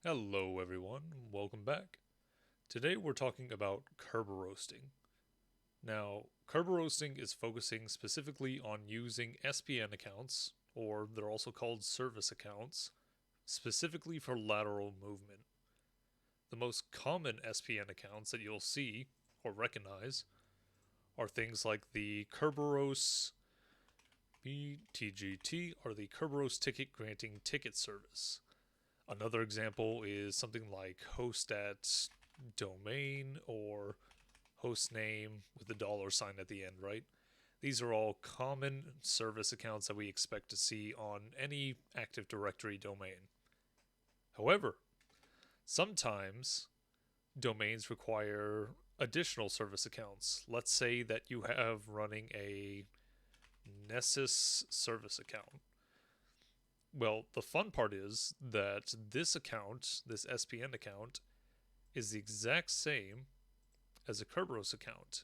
Hello, everyone. Welcome back. Today we're talking about Kerberoasting. Now, Kerberoasting is focusing specifically on using SPN accounts, or they're also called service accounts, specifically for lateral movement. The most common SPN accounts that you'll see or recognize are things like the Kerberos BTGT or the Kerberos Ticket Granting Ticket Service. Another example is something like host at domain or host name with the dollar sign at the end, right? These are all common service accounts that we expect to see on any Active Directory domain. However, sometimes domains require additional service accounts. Let's say that you have running a Nessus service account. Well, the fun part is that this account, this SPN account, is the exact same as a Kerberos account.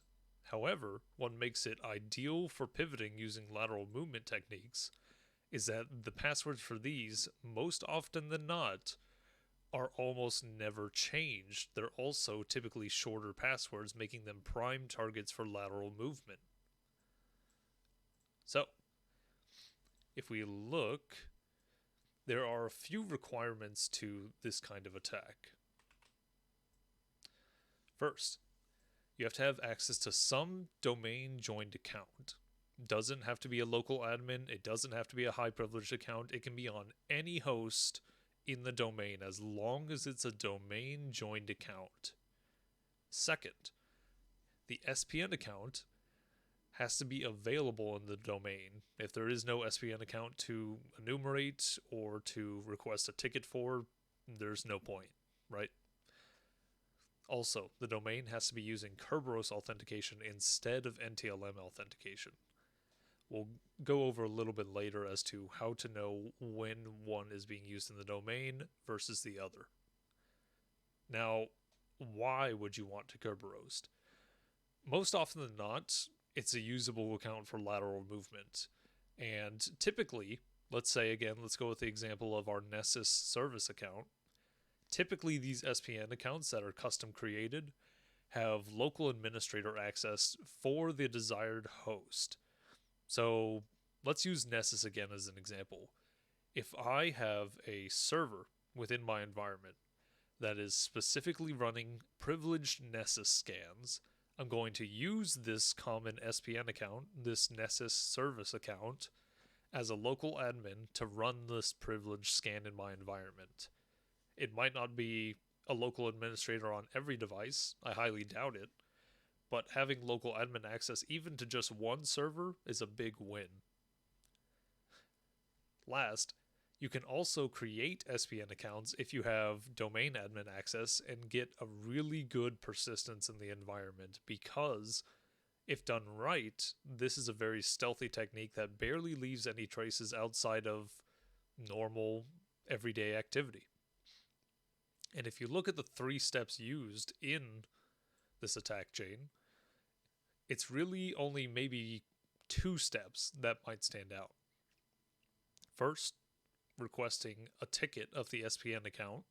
However, what makes it ideal for pivoting using lateral movement techniques is that the passwords for these, most often than not, are almost never changed. They're also typically shorter passwords, making them prime targets for lateral movement. So, if we look, there are a few requirements to this kind of attack. First, you have to have access to some domain joined account. Doesn't have to be a local admin, it doesn't have to be a high privileged account. It can be on any host in the domain as long as it's a domain joined account. Second, the SPN account has to be available in the domain. If there is no SPN account to enumerate or to request a ticket for, there's no point, right? Also, the domain has to be using Kerberos authentication instead of NTLM authentication. We'll go over a little bit later as to how to know when one is being used in the domain versus the other. Now, why would you want to Kerberoast? Most often than not, it's a usable account for lateral movement. And typically, let's say again, let's go with the example of our Nessus service account. Typically, these SPN accounts that are custom created have local administrator access for the desired host. So let's use Nessus again as an example. If I have a server within my environment that is specifically running privileged Nessus scans, I'm going to use this common SPN account, this Nessus service account, as a local admin to run this privileged scan in my environment. It might not be a local administrator on every device, I highly doubt it, but having local admin access even to just one server is a big win. Last, you can also create SPN accounts if you have domain admin access and get a really good persistence in the environment because, if done right, this is a very stealthy technique that barely leaves any traces outside of normal everyday activity. And if you look at the 3 steps used in this attack chain, it's really only maybe 2 steps that might stand out. First, requesting a ticket of the SPN account.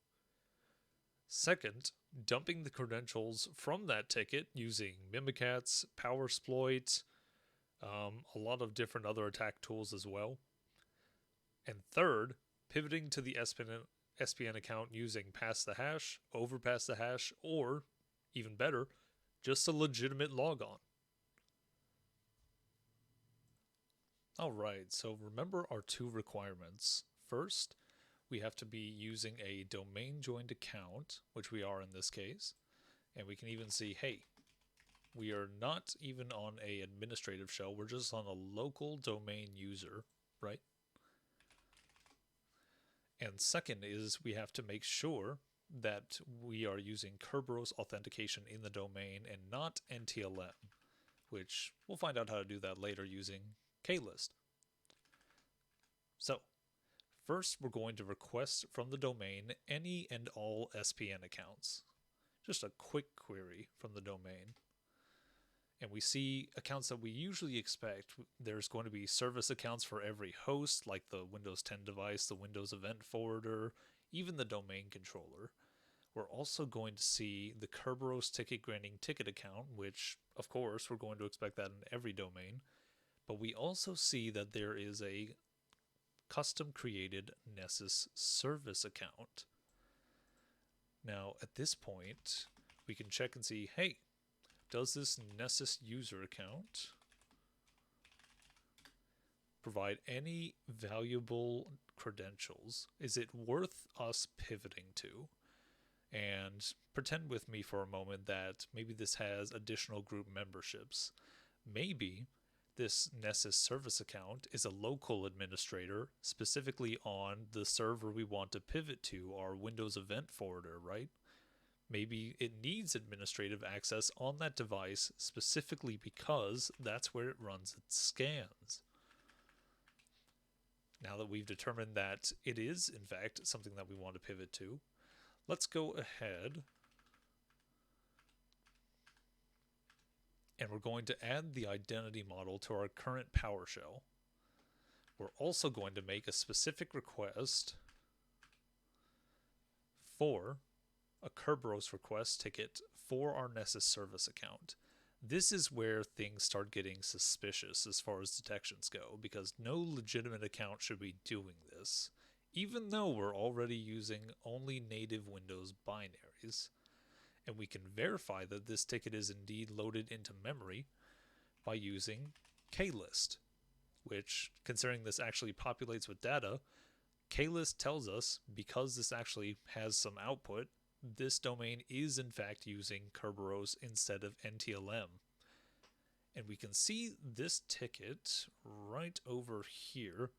Second, dumping the credentials from that ticket using Mimikatz, Powersploit, a lot of different other attack tools as well. And third, pivoting to the SPN account using pass the hash, overpass the hash, or even better, just a legitimate logon. Alright, so remember our 2 requirements. First, we have to be using a domain joined account, which we are in this case. And we can even see, hey, we are not even on a administrative shell, we're just on a local domain user, right? And second is we have to make sure that we are using Kerberos authentication in the domain and not NTLM, which we'll find out how to do that later using KList. So, first we're going to request from the domain any and all SPN accounts. Just a quick query from the domain. And we see accounts that we usually expect. There's going to be service accounts for every host, like the Windows 10 device, the Windows Event Forwarder, even the domain controller. We're also going to see the Kerberos ticket granting ticket account, which, of course, we're going to expect that in every domain. But we also see that there is a custom created Nessus service account. Now, at this point, we can check and see, hey, does this Nessus user account provide any valuable credentials? Is it worth us pivoting to? And pretend with me for a moment that maybe this has additional group memberships. Maybe this Nessus service account is a local administrator specifically on the server we want to pivot to, our Windows event forwarder, right? Maybe it needs administrative access on that device specifically because that's where it runs its scans. Now that we've determined that it is, in fact, something that we want to pivot to, let's go ahead and we're going to add the identity model to our current PowerShell. We're also going to make a specific request for a Kerberos request ticket for our Nessus service account. This is where things start getting suspicious as far as detections go, because no legitimate account should be doing this, even though we're already using only native Windows binaries. And we can verify that this ticket is indeed loaded into memory by using klist, which, considering this actually populates with data, klist tells us, because this actually has some output, this domain is in fact using Kerberos instead of NTLM. And we can see this ticket right over here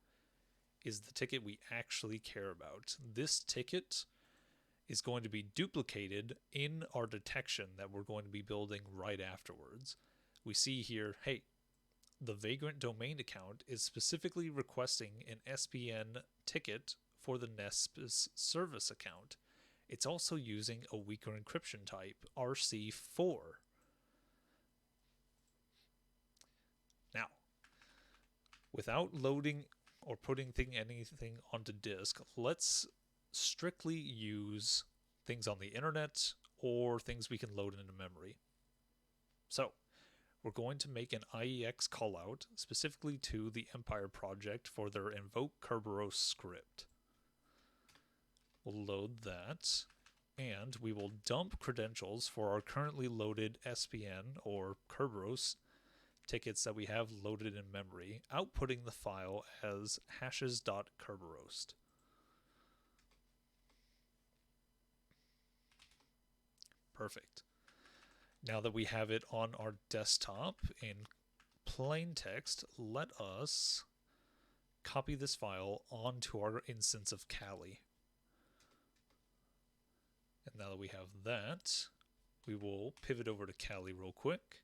is the ticket we actually care about. This ticket is going to be duplicated in our detection that we're going to be building right afterwards. We see here, hey, the Vagrant domain account is specifically requesting an SPN ticket for the Nessus service account. It's also using a weaker encryption type, RC4. Now, without loading or putting anything onto disk, let's strictly use things on the internet or things we can load into memory. So, we're going to make an IEX callout specifically to the Empire project for their invoke Kerberos script. We'll load that, and we will dump credentials for our currently loaded SPN or Kerberos tickets that we have loaded in memory, outputting the file as hashes.kerberoast. Perfect. Now that we have it on our desktop in plain text, let us copy this file onto our instance of Kali. And now that we have that, we will pivot over to Kali real quick.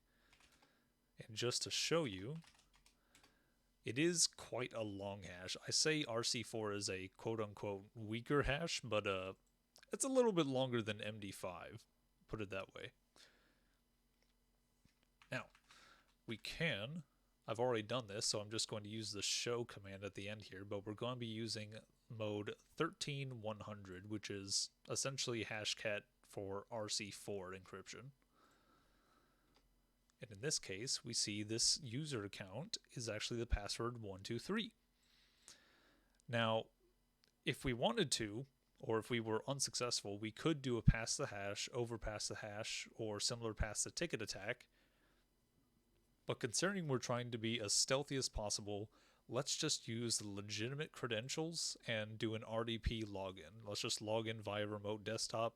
And just to show you, it is quite a long hash. I say RC4 is a quote-unquote weaker hash, but it's a little bit longer than MD5. Put it that way. Now, we can, I've already done this, so I'm just going to use the show command at the end here, but we're going to be using mode 13100, which is essentially hashcat for RC4 encryption. And in this case, we see this user account is actually the password 123. Now, if we wanted to, or if we were unsuccessful, we could do a pass the hash, overpass the hash, or similar pass the ticket attack. But considering we're trying to be as stealthy as possible, let's just use the legitimate credentials and do an RDP login. Let's just log in via remote desktop.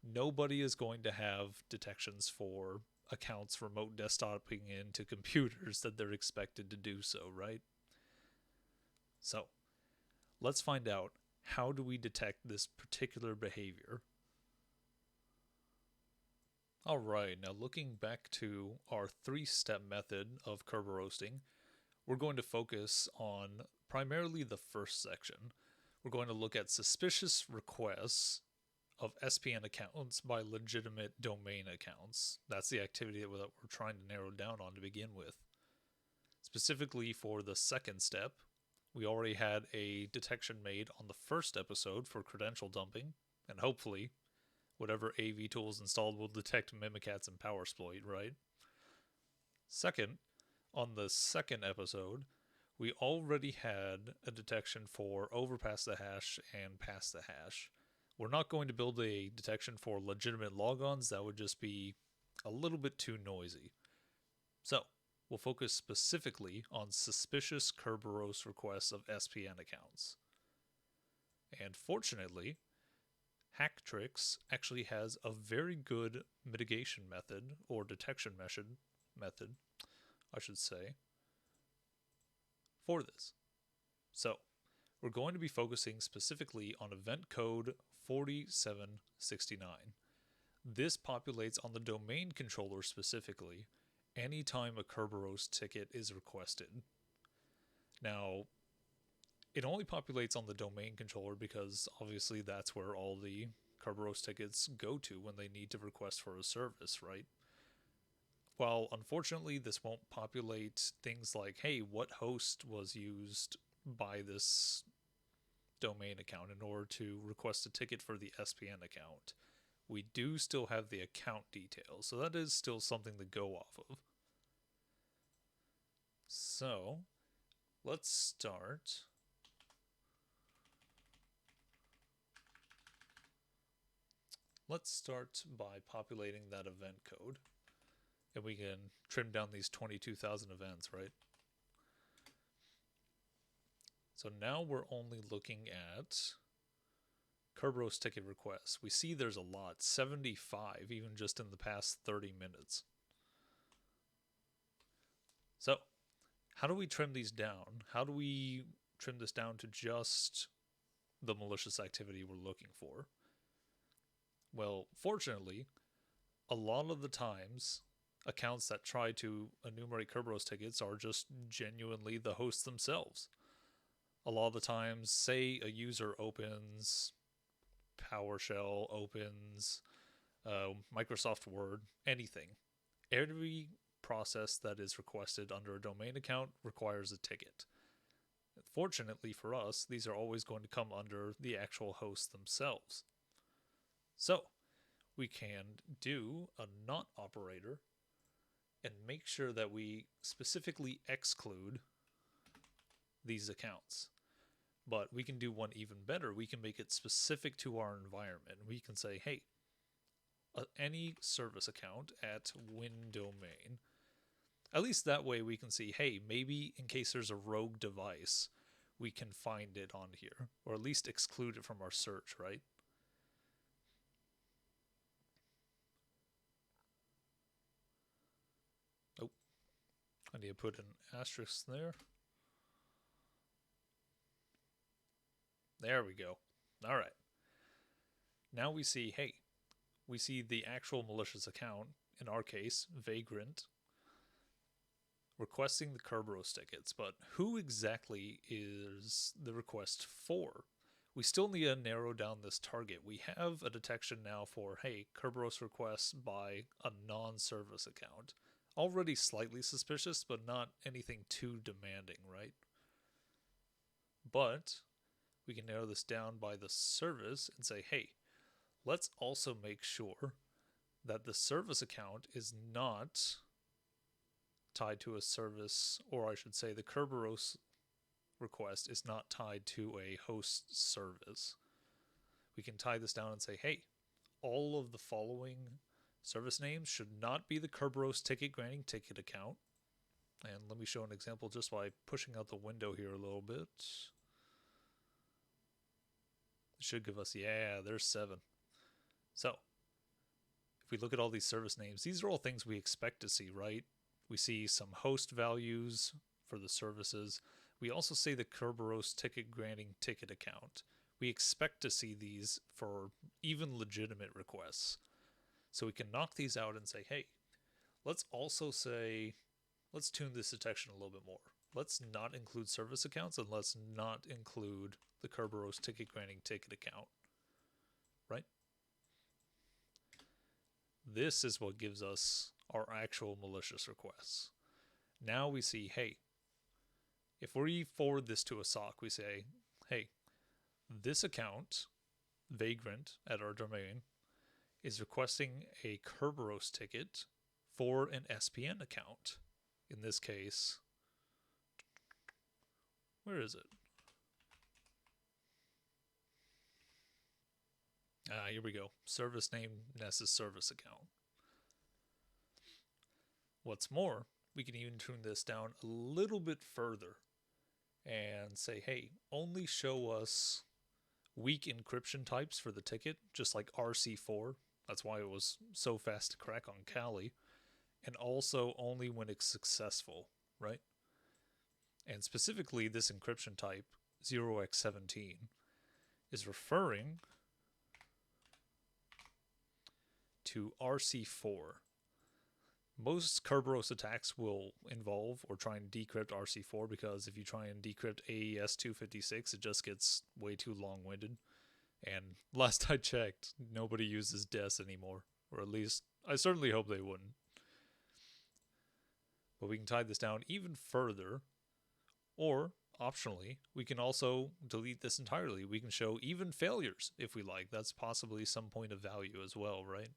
Nobody is going to have detections for accounts remote desktoping into computers that they're expected to do so, right? So, let's find out, how do we detect this particular behavior? Alright, now looking back to our three-step method of Kerberoasting, we're going to focus on primarily the first section. We're going to look at suspicious requests of SPN accounts by legitimate domain accounts. That's the activity that we're trying to narrow down on to begin with. Specifically for the second step, We already had a detection made on the first episode for credential dumping, and hopefully, whatever AV tool is installed will detect Mimikatz and Powersploit, right? Second, on the second episode, we already had a detection for overpass the hash and pass the hash. We're not going to build a detection for legitimate logons, that would just be a little bit too noisy. So, we'll focus specifically on suspicious Kerberos requests of SPN accounts. And fortunately, Hacktricks actually has a very good mitigation method, or detection method, I should say, for this. So, we're going to be focusing specifically on event code 4769. This populates on the domain controller specifically anytime a Kerberos ticket is requested. Now, it only populates on the domain controller because obviously that's where all the Kerberos tickets go to when they need to request for a service, right? While unfortunately this won't populate things like, hey, what host was used by this domain account in order to request a ticket for the SPN account, we do still have the account details, so that is still something to go off of. So, let's start. Let's start by populating that event code. And we can trim down these 22,000 events, right? So now we're only looking at Kerberos ticket requests. We see there's a lot, 75, even just in the past 30 minutes. So, how do we trim these down? How do we trim this down to just the malicious activity we're looking for? Well, fortunately, a lot of the times, accounts that try to enumerate Kerberos tickets are just genuinely the hosts themselves. A lot of the times, say a user opens PowerShell, opens Microsoft Word, anything. Every process that is requested under a domain account requires a ticket. Fortunately for us, these are always going to come under the actual hosts themselves. So, we can do a not operator and make sure that we specifically exclude these accounts. But we can do one even better. We can make it specific to our environment. We can say, hey, any service account at WinDomain. At least that way we can see, hey, maybe in case there's a rogue device, we can find it on here, or at least exclude it from our search, right? Oh, I need to put an asterisk there. There we go. All right. Now we see, hey, we see the actual malicious account, in our case, Vagrant, requesting the Kerberos tickets, but who exactly is the request for? We still need to narrow down this target. We have a detection now for, hey, Kerberos requests by a non-service account. Already slightly suspicious, but not anything too demanding, right? But we can narrow this down by the service and say, hey, let's also make sure that the service account is not tied to a service, or I should say the Kerberos request is not tied to a host service. We can tie this down and say, hey, all of the following service names should not be the Kerberos ticket granting ticket account. And let me show an example just by pushing out the window here a little bit. It should give us, yeah, there's 7. So, if we look at all these service names, these are all things we expect to see, right? We see some host values for the services. We also see the Kerberos ticket granting ticket account. We expect to see these for even legitimate requests. So we can knock these out and say, hey, let's also say, let's tune this detection a little bit more. Let's not include service accounts, and let's not include the Kerberos ticket granting ticket account, right? This is what gives us, our actual malicious requests. Now we see, hey, If we forward this to a SOC, we say, hey, this account, Vagrant at our domain, is requesting a Kerberoast ticket for an SPN account. In this case, where is it? Here we go. Service name Nessus service account. What's more, we can even tune this down a little bit further and say, hey, only show us weak encryption types for the ticket, just like RC4. That's why it was so fast to crack on Kali. And also only when it's successful, right? And specifically, this encryption type, 0x17, is referring to RC4. Most Kerberos attacks will involve or try and decrypt RC4 because if you try and decrypt AES 256, it just gets way too long-winded. And last I checked, nobody uses DES anymore. Or at least, I certainly hope they wouldn't. But we can tie this down even further. Or, optionally, we can also delete this entirely. We can show even failures if we like. That's possibly some point of value as well, right?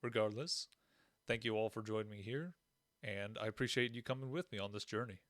Regardless, thank you all for joining me here, and I appreciate you coming with me on this journey.